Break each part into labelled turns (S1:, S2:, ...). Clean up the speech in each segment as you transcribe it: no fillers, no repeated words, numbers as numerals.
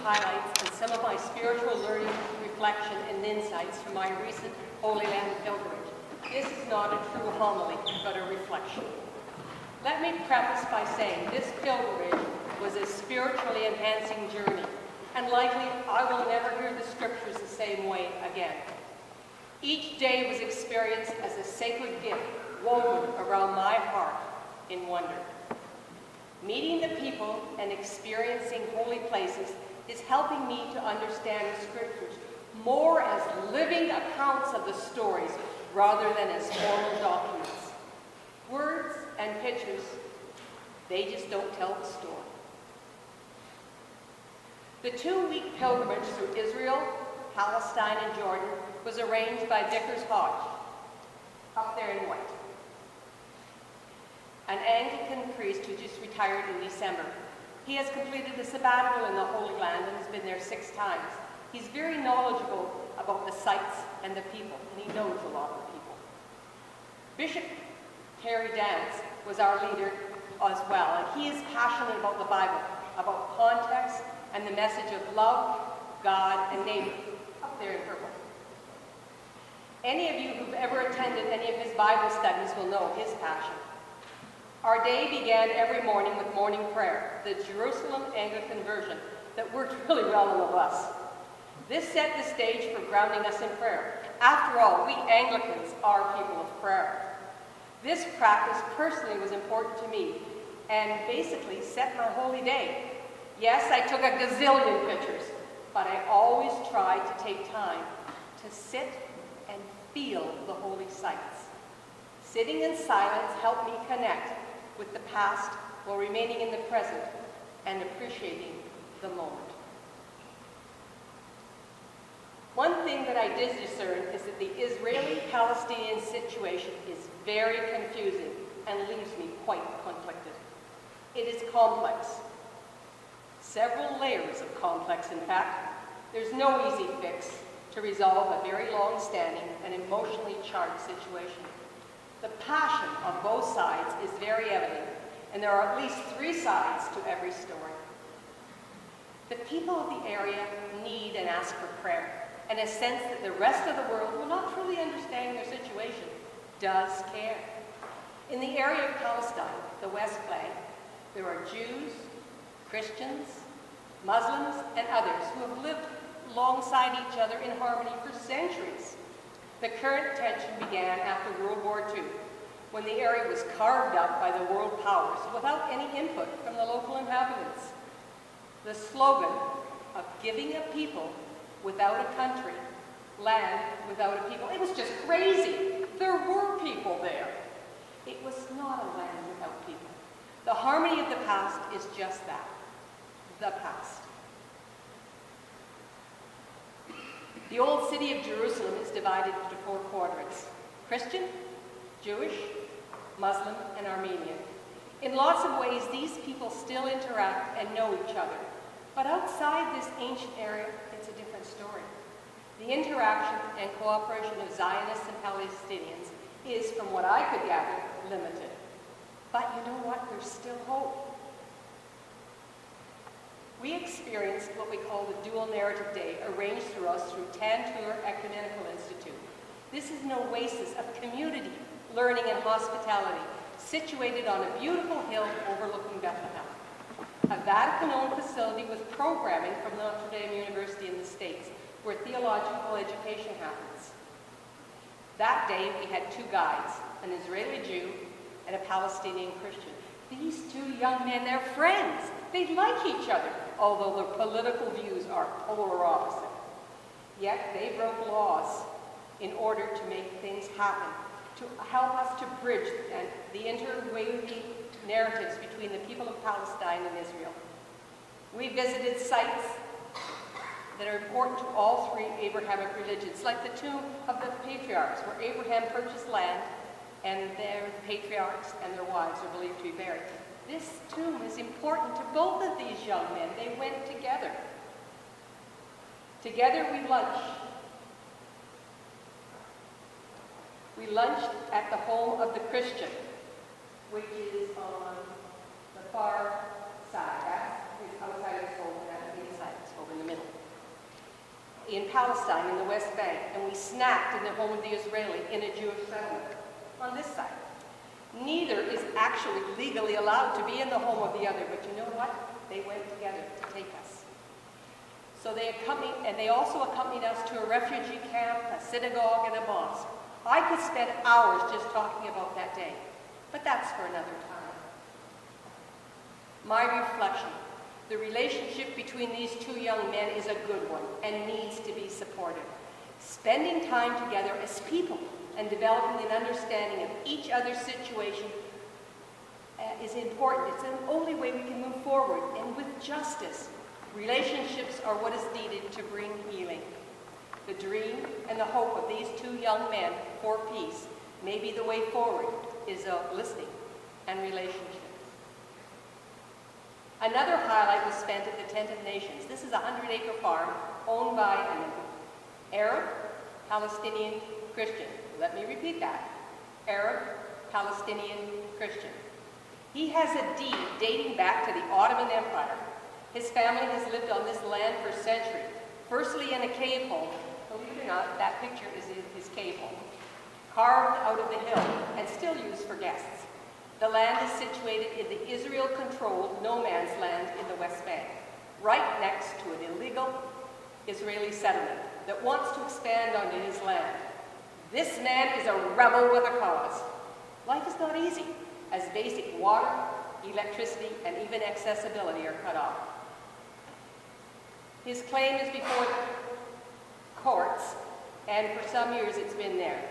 S1: highlights and some of my spiritual learning, reflection, and insights from my recent Holy Land pilgrimage. This is not a true homily, but a reflection. Let me preface by saying this pilgrimage was a spiritually enhancing journey, and likely I will never hear the scriptures the same way again. Each day was experienced as a sacred gift woven around my heart in wonder. Meeting the people and experiencing holy places is helping me to understand the scriptures more as living accounts of the stories rather than as formal documents. Words and pictures, they just don't tell the story. The 2-week pilgrimage through Israel, Palestine, and Jordan was arranged by Vickers Hodge, up there in white, an Anglican priest who just retired in December. He has completed a sabbatical in the Holy Land and has been there 6 times. He's very knowledgeable about the sites and the people, and he knows a lot of the people. Bishop Terry Dance was our leader as well, and he is passionate about the Bible, about context and the message of love, God, and neighbor, up there in purple. Any of you who've ever attended any of his Bible studies will know his passion. Our day began every morning with morning prayer, the Jerusalem Anglican version that worked really well on the bus. This set the stage for grounding us in prayer. After all, we Anglicans are people of prayer. This practice personally was important to me and basically set my holy day. Yes, I took a gazillion pictures, but I always tried to take time to sit and feel the holy sites. Sitting in silence helped me connect with the past while remaining in the present and appreciating the moment. One thing that I did discern is that the Israeli-Palestinian situation is very confusing and leaves me quite conflicted. It is complex. Several layers of complex, in fact. There's no easy fix to resolve a very long-standing and emotionally charged situation. The passion on both sides is very evident, and there are at least 3 sides to every story. The people of the area need and ask for prayer, and a sense that the rest of the world, while not truly understanding their situation, does care. In the area of Palestine, the West Bank, there are Jews, Christians, Muslims, and others who have lived alongside each other in harmony for centuries. The current tension began after World War II, when the area was carved up by the world powers without any input from the local inhabitants. The slogan of giving a people without a country, land without a people, it was just crazy. There were people there. It was not a land without people. The harmony of the past is just that, the past. The old city of Jerusalem is divided into 4 quadrants: Christian, Jewish, Muslim, and Armenian. In lots of ways, these people still interact and know each other. But outside this ancient area, it's a different story. The interaction and cooperation of Zionists and Palestinians is, from what I could gather, limited. But you know what? There's still hope. We experienced what we call the Dual Narrative Day, arranged through us through Tantur Ecumenical Institute. This is an oasis of community, learning, and hospitality, situated on a beautiful hill overlooking Bethlehem. A Vatican-owned facility with programming from Notre Dame University in the States, where theological education happens. That day, we had 2 guides, an Israeli Jew and a Palestinian Christian. These 2 young men, they're friends. They like each other, although their political views are polar opposite. Yet they broke laws in order to make things happen, to help us to bridge the interweaving narratives between the people of Palestine and Israel. We visited sites that are important to all 3 Abrahamic religions, like the tomb of the patriarchs, where Abraham purchased land and their patriarchs and their wives are believed to be buried. This tomb is important to both of these young men. They went together. Together we lunched. We lunched at the home of the Christian, which is on the far side. That's his outside of his home, and that's the inside of his home, in the Palestine in the West Bank, and we snacked in the home of the Israeli in a Jewish settlement on this side. Neither is actually legally allowed to be in the home of the other, but you know what? They went together to take us. So they also accompanied us to a refugee camp, a synagogue, and a mosque. I could spend hours just talking about that day, but that's for another time. My reflection: the relationship between these two young men is a good one and needs to be supported. Spending time together as people and developing an understanding of each other's situation is important. It's the only way we can move forward, and with justice. Relationships are what is needed to bring healing. The dream and the hope of these two young men for peace, maybe the way forward is listening and relationship. Another highlight was spent at the Tent of Nations. This is a 100-acre farm owned by an Arab, Palestinian, Christian. Let me repeat that. Arab, Palestinian, Christian. He has a deed dating back to the Ottoman Empire. His family has lived on this land for centuries, firstly in a cave home. Believe it or not, that picture is in his cave home, carved out of the hill and still used for guests. The land is situated in the Israel-controlled no man's land in the West Bank, right next to an illegal Israeli settlement that wants to expand onto his land. This man is a rebel with a cause. Life is not easy, as basic water, electricity, and even accessibility are cut off. His claim is before the courts, and for some years it's been there.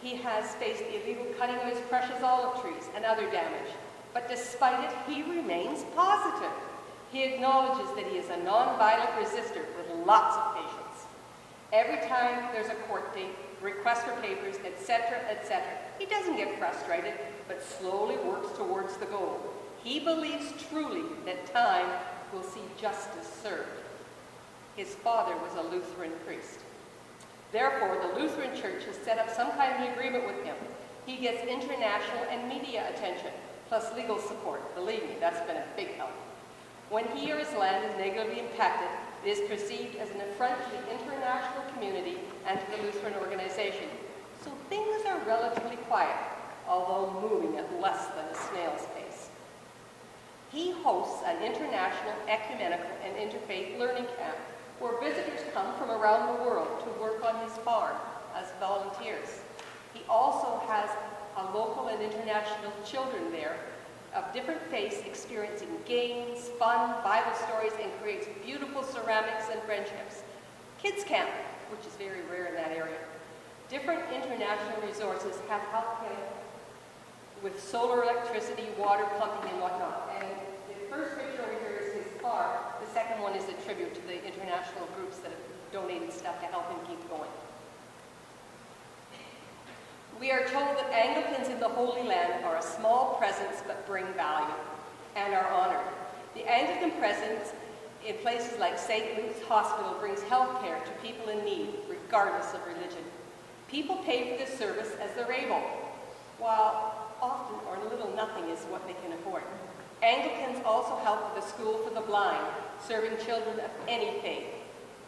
S1: He has faced the illegal cutting of his precious olive trees and other damage, but despite it, he remains positive. He acknowledges that he is a non-violent resistor with lots of patience. Every time there's a court date, request for papers, etc., etc., he doesn't get frustrated, but slowly works towards the goal. He believes truly that time will see justice served. His father was a Lutheran priest. Therefore, the Lutheran Church has set up some kind of agreement with him. He gets international and media attention, plus legal support. Believe me, that's been a big help. When he or his land is negatively impacted, it is perceived as an affront to the international community and to the Lutheran organization. So things are relatively quiet, although moving at less than a snail's pace. He hosts an international, ecumenical, and interfaith learning camp where visitors come from around the world to work on his farm as volunteers. He also has a local and international children there of different faiths experiencing games, fun, Bible stories, and creates beautiful ceramics and friendships. Kids camp, which is very rare in that area. Different international resources have helped him with solar electricity, water pumping, and whatnot. And the first picture over here is his farm. The second one is a tribute to the international groups that have donated stuff to help him keep going. We are told that Anglicans in the Holy Land are a small presence but bring value and are honored. The Anglican presence in places like St. Luke's Hospital brings health care to people in need, regardless of religion. People pay for this service as they're able, while often or little nothing is what they can afford. Anglicans also help with a school for the blind, serving children of any faith.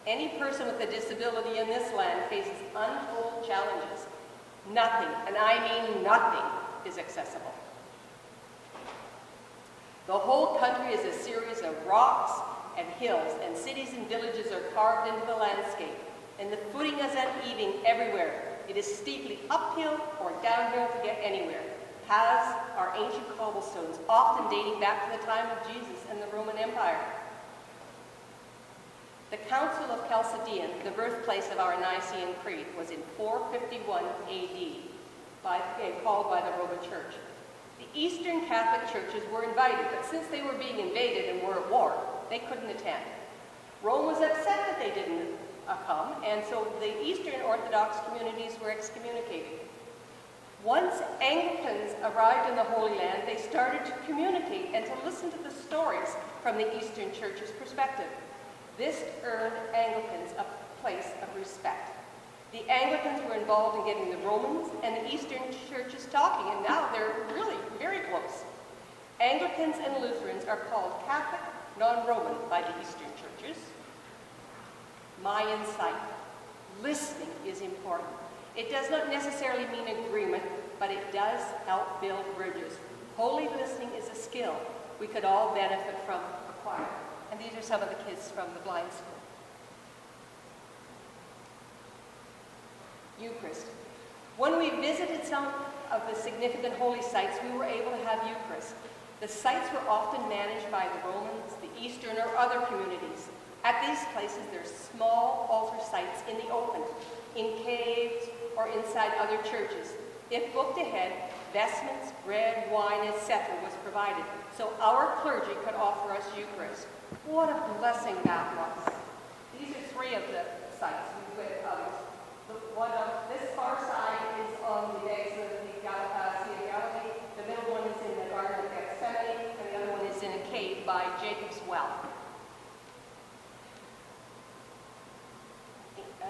S1: Any person with a disability in this land faces untold challenges. Nothing, and I mean nothing, is accessible. The whole country is a series of rocks and hills, and cities and villages are carved into the landscape, and the footing is uneven everywhere. It is steeply uphill or downhill to get anywhere. Paths are ancient cobblestones, often dating back to the time of Jesus and the Roman Empire. The Council of Chalcedon, the birthplace of our Nicene Creed, was in 451 AD, called by the Roman Church. The Eastern Catholic churches were invited, but since they were being invaded and were at war, they couldn't attend. Rome was upset that they didn't come, and so the Eastern Orthodox communities were excommunicated. Once Anglicans arrived in the Holy Land, they started to communicate and to listen to the stories from the Eastern Church's perspective. This earned Anglicans a place of respect. The Anglicans were involved in getting the Romans and the Eastern churches talking, and now they're really very close. Anglicans and Lutherans are called Catholic, non-Roman by the Eastern churches. My insight. Listening is important. It does not necessarily mean agreement, but it does help build bridges. Holy listening is a skill we could all benefit from acquiring. And these are some of the kids from the blind school. Eucharist. When we visited some of the significant holy sites, we were able to have Eucharist. The sites were often managed by the Romans, the Eastern, or other communities. At these places, there are small altar sites in the open, in caves, or inside other churches. If booked ahead, vestments, bread, wine, etc. was provided, so our clergy could offer us Eucharist. What a blessing that was. These are three of the sites. We've got others. The one on this far side is on the banks of the Sea of Galilee. The middle one is in the Garden of Gethsemane, and the other one is in a cave by Jacob's Well.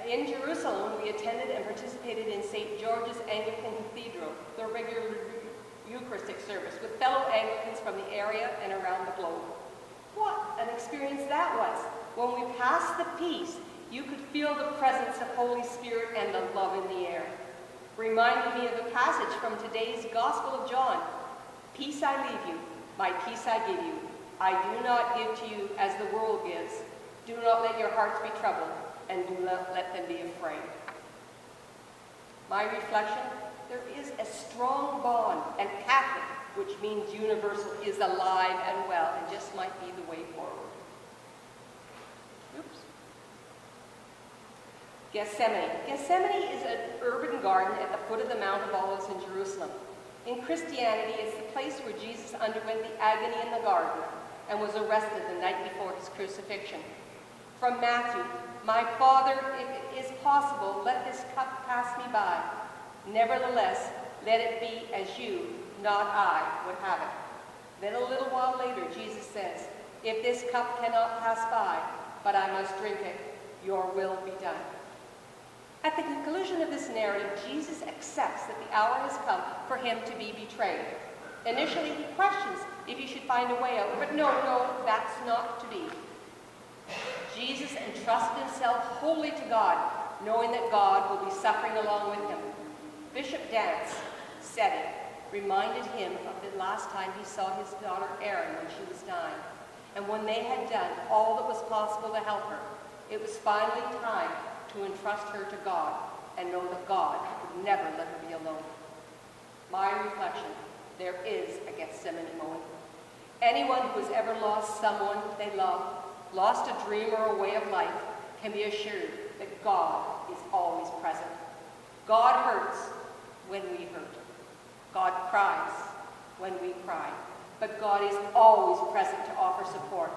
S1: In Jerusalem, we attended and participated in St. George's Anglican Cathedral, the regular Eucharistic service, with fellow Anglicans from the area and around the globe. What an experience that was! When we passed the peace, you could feel the presence of Holy Spirit and the love in the air. Reminding me of a passage from today's Gospel of John. Peace I leave you, my peace I give you. I do not give to you as the world gives. Do not let your hearts be troubled, and do not let them be afraid. My reflection, there is a strong bond, and Catholic, which means universal, is alive and well, and just might be the way forward. Oops. Gethsemane. Gethsemane is an urban garden at the foot of the Mount of Olives in Jerusalem. In Christianity, it's the place where Jesus underwent the agony in the garden and was arrested the night before his crucifixion. From Matthew, my Father, if it is possible, let this cup pass me by. Nevertheless, let it be as you, not I, would have it. Then a little while later, Jesus says, if this cup cannot pass by, but I must drink it, your will be done. At the conclusion of this narrative, Jesus accepts that the hour has come for him to be betrayed. Initially, he questions if he should find a way out, but no, that's not to be. Jesus entrusted himself wholly to God, knowing that God will be suffering along with him. Bishop Dance said it, reminded him of the last time he saw his daughter Erin when she was dying. And when they had done all that was possible to help her, it was finally time to entrust her to God and know that God would never let her be alone. My reflection, there is a Gethsemane moment. Anyone who has ever lost someone they love, lost a dream or a way of life, can be assured that God is always present. God hurts when we hurt. God cries when we cry. But God is always present to offer support.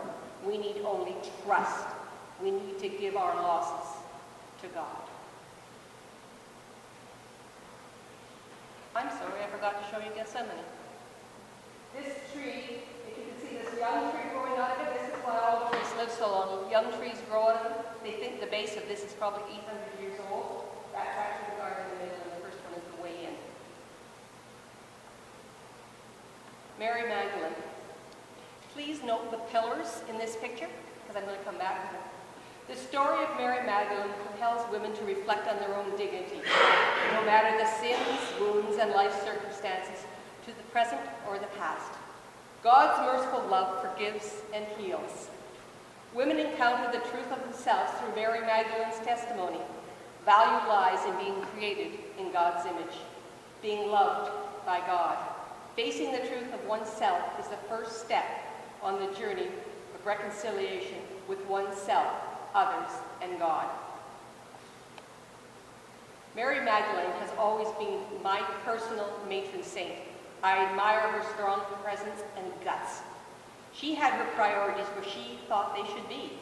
S1: We need only trust. We need to give our losses to God. I'm sorry, I forgot to show you Gethsemane. This tree, if you can see this young tree growing out of it, this is why all trees live so long. Young trees grow out of them. They think the base of this is probably 800 years old. That's actually the garden in the middle, and the first one is the way in. Mary Magdalene. Please note the pillars in this picture, because I'm going to come back to it. The story of Mary Magdalene compels women to reflect on their own dignity, no matter the sins, wounds, and life circumstances, to the present or the past. God's merciful love forgives and heals. Women encounter the truth of themselves through Mary Magdalene's testimony. Value lies in being created in God's image, being loved by God. Facing the truth of oneself is the first step on the journey of reconciliation with oneself, others, and God. Mary Magdalene has always been my personal matron saint. I admire her strong presence and guts. She had her priorities where she thought they should be.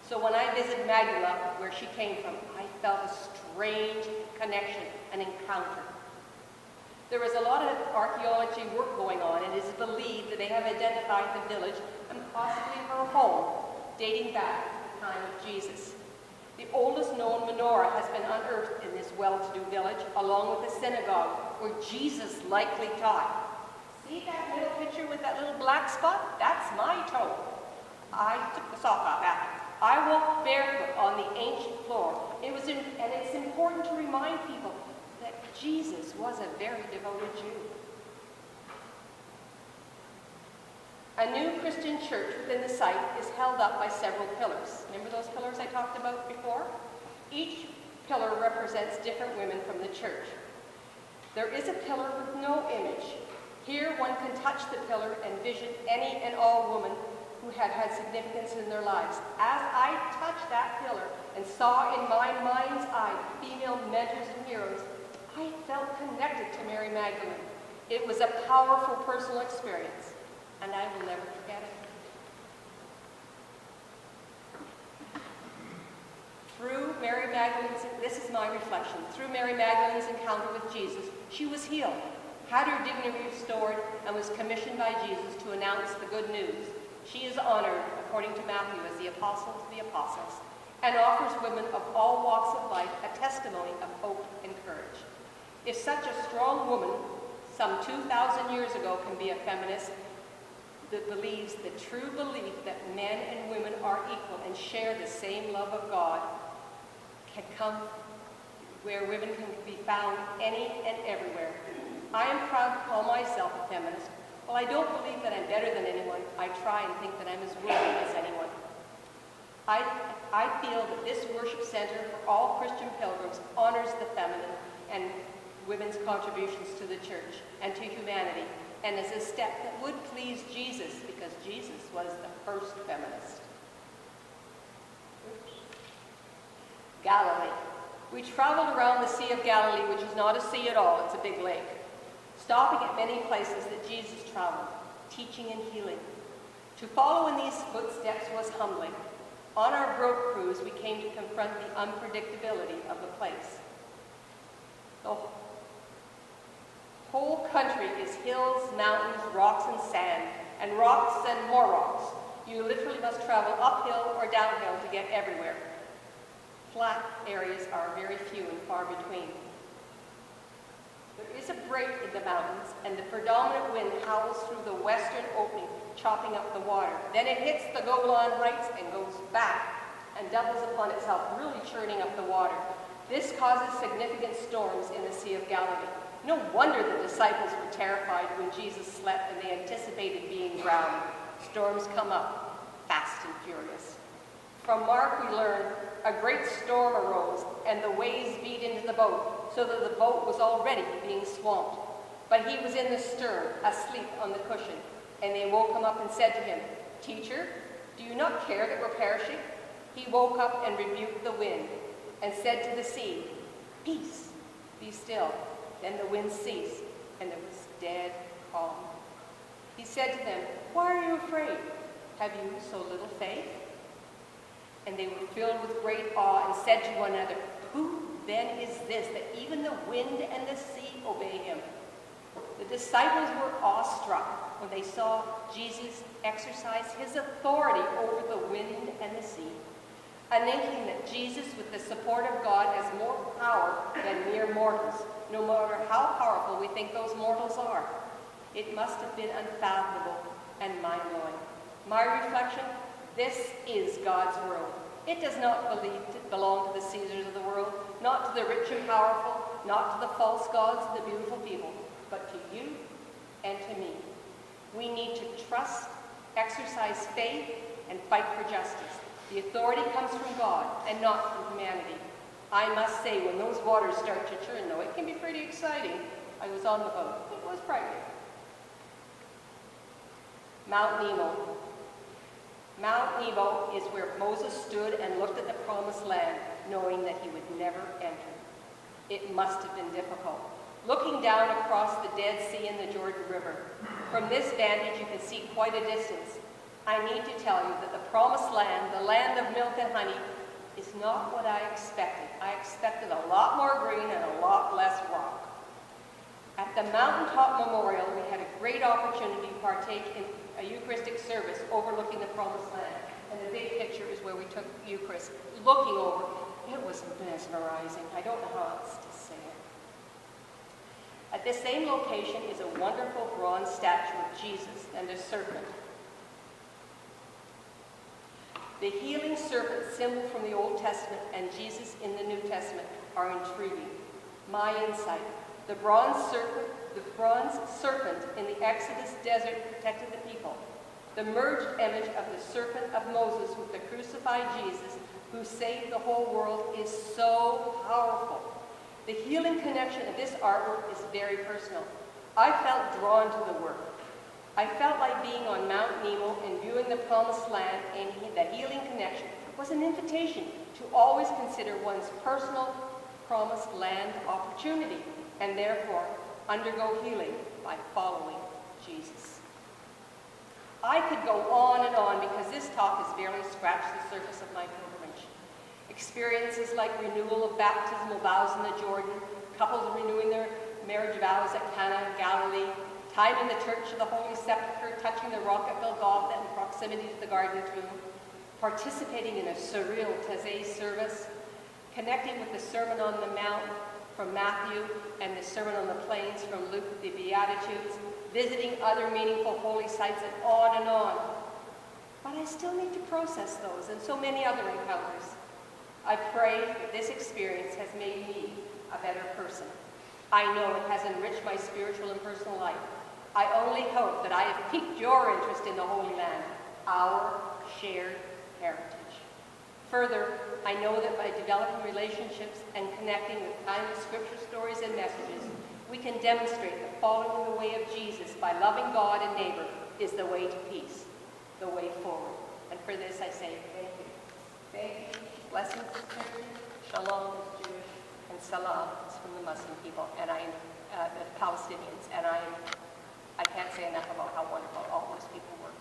S1: So when I visited Magdala, where she came from, I felt a strange connection, an encounter. There is a lot of archaeology work going on, and it is believed that they have identified the village and possibly her home, dating back to the time of Jesus. The oldest known menorah has been unearthed in this well-to-do village, along with the synagogue, where Jesus likely taught. See that little picture with that little black spot? That's my toe. I took the sock off after. I walked barefoot on the ancient floor. And it's important to remind people that Jesus was a very devoted Jew. A new Christian church within the site is held up by several pillars. Remember those pillars I talked about before? Each pillar represents different women from the church. There is a pillar with no image. Here one can touch the pillar and vision any and all women who have had significance in their lives. As I touched that pillar and saw in my mind's eye female mentors and heroes, I felt connected to Mary Magdalene. It was a powerful personal experience, and I will never forget it. Through Mary Magdalene's, this is my reflection, through Mary Magdalene's encounter with Jesus, she was healed, had her dignity restored, and was commissioned by Jesus to announce the good news. She is honored, according to Matthew, as the apostle to the apostles, and offers women of all walks of life a testimony of hope and courage. If such a strong woman, some 2,000 years ago, can be a feminist that believes the true belief that men and women are equal and share the same love of God, can come where women can be found any and everywhere. I am proud to call myself a feminist. While I don't believe that I'm better than anyone, I try and think that I'm as worthy as anyone. I feel that this worship center for all Christian pilgrims honors the feminine and women's contributions to the church and to humanity, and is a step that would please Jesus, because Jesus was the first feminist. Galilee. We traveled around the Sea of Galilee, which is not a sea at all, it's a big lake, stopping at many places that Jesus traveled, teaching and healing. To follow in these footsteps was humbling. On our boat cruise, we came to confront the unpredictability of the place. The whole country is hills, mountains, rocks, and sand, and rocks and more rocks. You literally must travel uphill or downhill to get everywhere. Flat areas are very few and far between. There is a break in the mountains, and the predominant wind howls through the western opening, chopping up the water. Then it hits the Golan Heights and goes back and doubles upon itself, really churning up the water. This causes significant storms in the Sea of Galilee. No wonder the disciples were terrified when Jesus slept and they anticipated being drowned. Storms come up, fast and furious. From Mark we learn a great storm arose and the waves beat into the boat, so that the boat was already being swamped. But he was in the stern, asleep on the cushion, and they woke him up and said to him, "Teacher, do you not care that we're perishing?" He woke up and rebuked the wind and said to the sea, "Peace, be still." Then the wind ceased, and it was dead calm. He said to them, "Why are you afraid? Have you so little faith?" And they were filled with great awe and said to one another, "Who then is this that even the wind and the sea obey him?" The disciples were awestruck when they saw Jesus exercise his authority over the wind and the sea, an inkling that Jesus, with the support of God, has more power than mere mortals, no matter how powerful we think those mortals are. It must have been unfathomable and mind-blowing. My reflection, this is God's world. It does not belong to the Caesars of the world, not to the rich and powerful, not to the false gods and the beautiful people, but to you and to me. We need to trust, exercise faith, and fight for justice. The authority comes from God and not from humanity. I must say, when those waters start to churn, though, it can be pretty exciting. I was on the boat. It was frightening. Mount Nebo. Mount Nebo is where Moses stood and looked at the promised land, knowing that he would never enter. It must have been difficult. Looking down across the Dead Sea and the Jordan River, from this vantage you can see quite a distance. I need to tell you that the promised land, the land of milk and honey, is not what I expected. I expected a lot more green and a lot less rock. At the Mountaintop Memorial, we had a great opportunity to partake in a Eucharistic service overlooking the promised land. And the big picture is where we took Eucharist, looking over. It was mesmerizing. I don't know how else to say it. At the same location is a wonderful bronze statue of Jesus and a serpent. The healing serpent symbol from the Old Testament and Jesus in the New Testament are intriguing. My insight, the bronze serpent in the Exodus desert protected the people. The merged image of the serpent of Moses with the crucified Jesus who saved the whole world is so powerful. The healing connection of this artwork is very personal. I felt drawn to the work. I felt like being on Mount Nemo and viewing the promised land, and the healing connection was an invitation to always consider one's personal promised land opportunity and therefore undergo healing by following Jesus. I could go on and on because this talk has barely scratched the surface of my pilgrimage. Experiences like renewal of baptismal vows in the Jordan, couples renewing their marriage vows at Cana in Galilee, time in the Church of the Holy Sepulchre, touching the rock at Golgotha in proximity to the Garden Tomb, participating in a surreal Taizé service, connecting with the Sermon on the Mount from Matthew and the Sermon on the Plains from Luke, the Beatitudes, visiting other meaningful holy sites, and on and on. But I still need to process those and so many other encounters. I pray that this experience has made me a better person. I know it has enriched my spiritual and personal life. I only hope that I have piqued your interest in the Holy Land, our shared heritage. Further, I know that by developing relationships and connecting with timeless scripture stories and messages, we can demonstrate that following the way of Jesus by loving God and neighbor is the way to peace, the way forward. And for this I say thank you. Thank you. Blessings is Jewish, Shalom is Jewish, and Salam is from the Muslim people, and the Palestinians. And I can't say enough about how wonderful all those people were.